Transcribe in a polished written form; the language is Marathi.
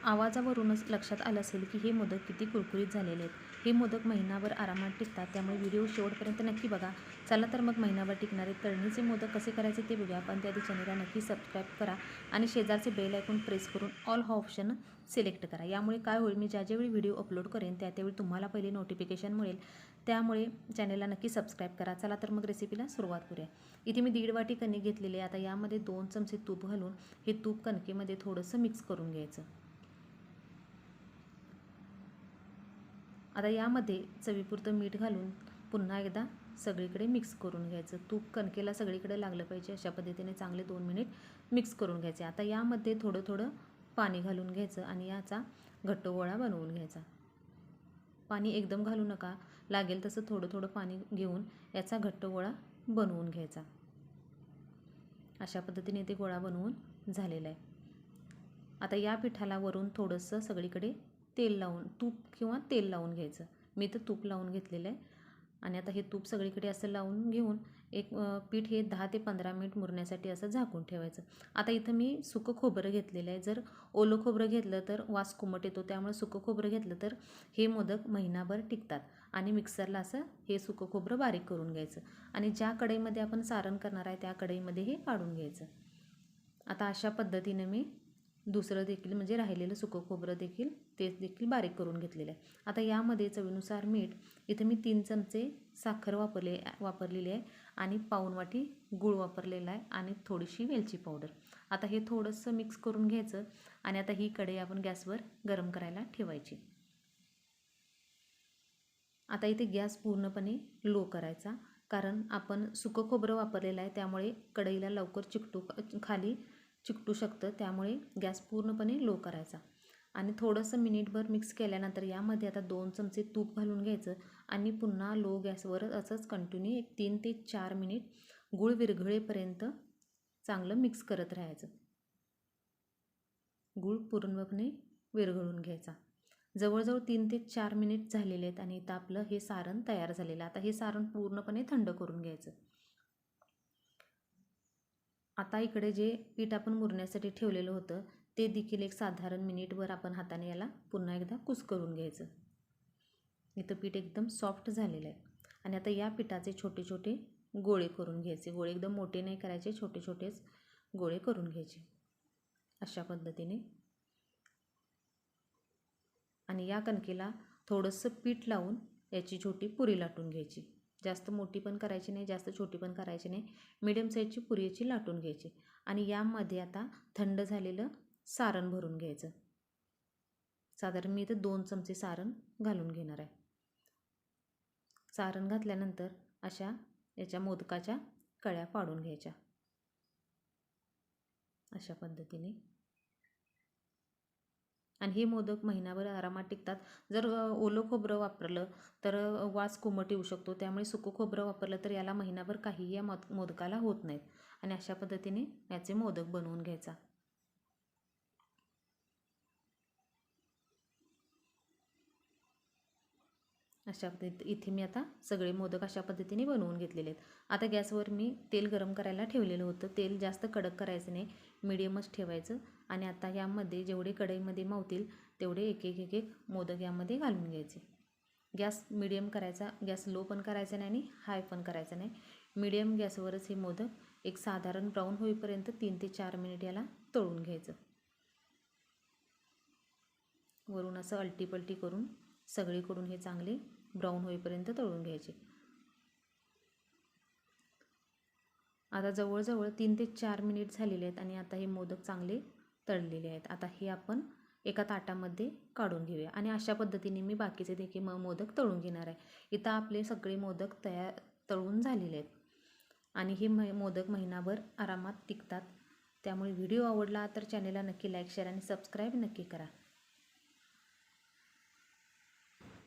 आवाजावरूनच लक्षात आलं असेल की हे मोदक किती कुरकुरीत झालेले आहेत. हे मोदक महिनाभर आरामात टिकतात, त्यामुळे व्हिडिओ शेवटपर्यंत नक्की बघा. चला तर मग महिनाभर टिकणारे तळणीचे मोदक कसे करायचे ते बघूया. पण त्याआधी चॅनलला नक्की सबस्क्राईब करा आणि शेजारचे बेल आयकॉन प्रेस करून ऑल हा ऑप्शन सिलेक्ट करा. यामुळे काय होईल, मी ज्यावेळी व्हिडिओ अपलोड करेन त्यावेळी तुम्हाला पहिले नोटिफिकेशन मिळेल. त्यामुळे चॅनलला नक्की सबस्क्राईब करा. चला तर मग रेसिपीला सुरुवात करूया. इथे मी 1.5 वाटी कणिक घेतलेली आहे. आता यामध्ये 2 चमचे तूप घालून हे तूप कणकेमध्ये थोडंसं मिक्स करून घ्यायचं. आता यामध्ये चवीपुरतं मीठ घालून पुन्हा एकदा सगळीकडे मिक्स करून घ्यायचं. तूप कणकेला सगळीकडे लागलं पाहिजे, अशा पद्धतीने चांगले 2 मिनिट मिक्स करून घ्यायचे. आता यामध्ये थोडं थोडं पाणी घालून घ्यायचं आणि याचा घट्ट गोळा बनवून घ्यायचा. पाणी एकदम घालू नका, लागेल तसं थोडं थोडं पाणी घेऊन याचा घट्ट गोळा बनवून घ्यायचा. अशा पद्धतीने ते गोळा बनवून झालेला आहे. आता या पिठाला वरून थोडंसं सगळीकडे तेल लावून, तूप किंवा तेल लावून घ्यायचं. मी तर तूप लावून घेतलेलं आहे. आणि आता हे तूप सगळीकडे असं लावून घेऊन एक पीठ हे 10 ते 15 मिनिट मुरण्यासाठी असं झाकून ठेवायचं. आता इथं मी सुकं खोबरं घेतलेलं आहे. जर ओलं खोबरं घेतलं तर वास कोमट येतो, त्यामुळे सुकं खोबरं घेतलं तर हे मोदक महिनाभर टिकतात. आणि मिक्सरला असं हे सुकं खोबरं बारीक करून घ्यायचं आणि ज्या कढईमध्ये आपण सारण करणार आहे त्या कढईमध्ये हे काढून घ्यायचं. आता अशा पद्धतीने मी दुसरं देखील म्हणजे राहिलेलं सुकं खोबरं देखील तेच देखील बारीक करून घेतलेलं आहे. आता यामध्ये चवीनुसार मीठ, इथं मी 3 चमचे साखर वापरलेली आहे आणि पाऊण वाटी गूळ वापरलेला आहे आणि थोडीशी वेलची पावडर. आता हे थोडंसं मिक्स करून घ्यायचं आणि आता ही कढई आपण गॅसवर गरम करायला ठेवायची. आता इथे गॅस पूर्णपणे लो करायचा, कारण आपण सुकं खोबरं वापरलेलं आहे, त्यामुळे कढईला लवकर खाली चिकटू शकतं. त्यामुळे गॅस पूर्णपणे लो करायचा आणि थोडंसं मिनिटभर मिक्स केल्यानंतर यामध्ये आता 2 चमचे तूप घालून घ्यायचं आणि पुन्हा लो गॅसवर असंच कंटिन्यू एक 3 ते 4 मिनिट गूळ विरघळेपर्यंत चांगलं मिक्स करत राहायचं. गूळ पूर्णपणे विरघळून घ्यायचा. जवळजवळ 3 ते 4 मिनिट झालेले आहेत आणि इथं आपलं हे सारण तयार झालेलं आहे. आता हे सारण पूर्णपणे थंड करून घ्यायचं. आता इकडे जे पीठ आपण मुरण्यासाठी ठेवलेलं होतं ते देखील एक साधारण मिनिटभर आपण हाताने याला पुन्हा एकदा कुस्करून घ्यायचं. इथं पीठ एकदम सॉफ्ट झालेलं आहे आणि आता या पिठाचे छोटे छोटे गोळे करून घ्यायचे. गोळे एकदम मोठे नाही करायचे, छोटे छोटेच गोळे करून घ्यायचे अशा पद्धतीने. आणि या कणकेला थोडंसं पीठ लावून याची छोटी पुरी लाटून घ्यायची. जास्त मोठी पण करायची नाही, जास्त छोटी पण करायची नाही, मीडियम साईजची पुरी याची लाटून घ्यायची. आणि यामध्ये आता थंड झालेलं सारण भरून घ्यायचं. साधारण मी इथं 2 चमचे सारण घालून घेणार आहे. सारण घातल्यानंतर अशा याच्या मोदकाच्या कळ्या पाडून घ्यायच्या अशा पद्धतीने. आणि हे मोदक महिनाभर आरामात टिकतात. जर ओलं खोबरं वापरलं तर वास कोमट येऊ शकतो, त्यामुळे सुकं खोबरं वापरलं तर याला महिनाभर काहीही या मोदकाला होत नाहीत. आणि अशा पद्धतीने याचे मोदक बनवून घ्यायचा. अशा पद्धतीने इथे मी आता सगळे मोदक अशा पद्धतीने बनवून घेतलेले आहेत. आता गॅसवर मी तेल गरम करायला ठेवलेलं होतं. तेल जास्त कडक करायचं नाही, मीडियमच ठेवायचं. आणि आता यामध्ये जेवढे कढईमध्ये मावतील तेवढे एक एक एक मोदक यामध्ये घालून घ्यायचे. गॅस मीडियम करायचा, गॅस लो पण करायचा नाही आणि हाय पण करायचा नाही. मीडियम गॅसवरच हे मोदक एक साधारण ब्राऊन होईपर्यंत 3 ते 4 मिनिट याला तळून घ्यायचं. वरून असं अलटीपलटी करून सगळीकडून हे चांगले ब्राऊन होईपर्यंत तळून घ्यायचे. आता जवळजवळ 3 ते 4 मिनिट झालेले आहेत आणि आता हे मोदक चांगले तळलेले आहेत. आता हे आपण एका ताटामध्ये काढून घेऊया आणि अशा पद्धतीने मी बाकीचे देखील मोदक तळून घेणार आहे. इथं आपले सगळे मोदक तळून झालेले आहेत आणि हे मोदक महिनाभर आरामात टिकतात. त्यामुळे व्हिडिओ आवडला तर चॅनलला नक्की लाईक, शेअर आणि सबस्क्राईब नक्की करा.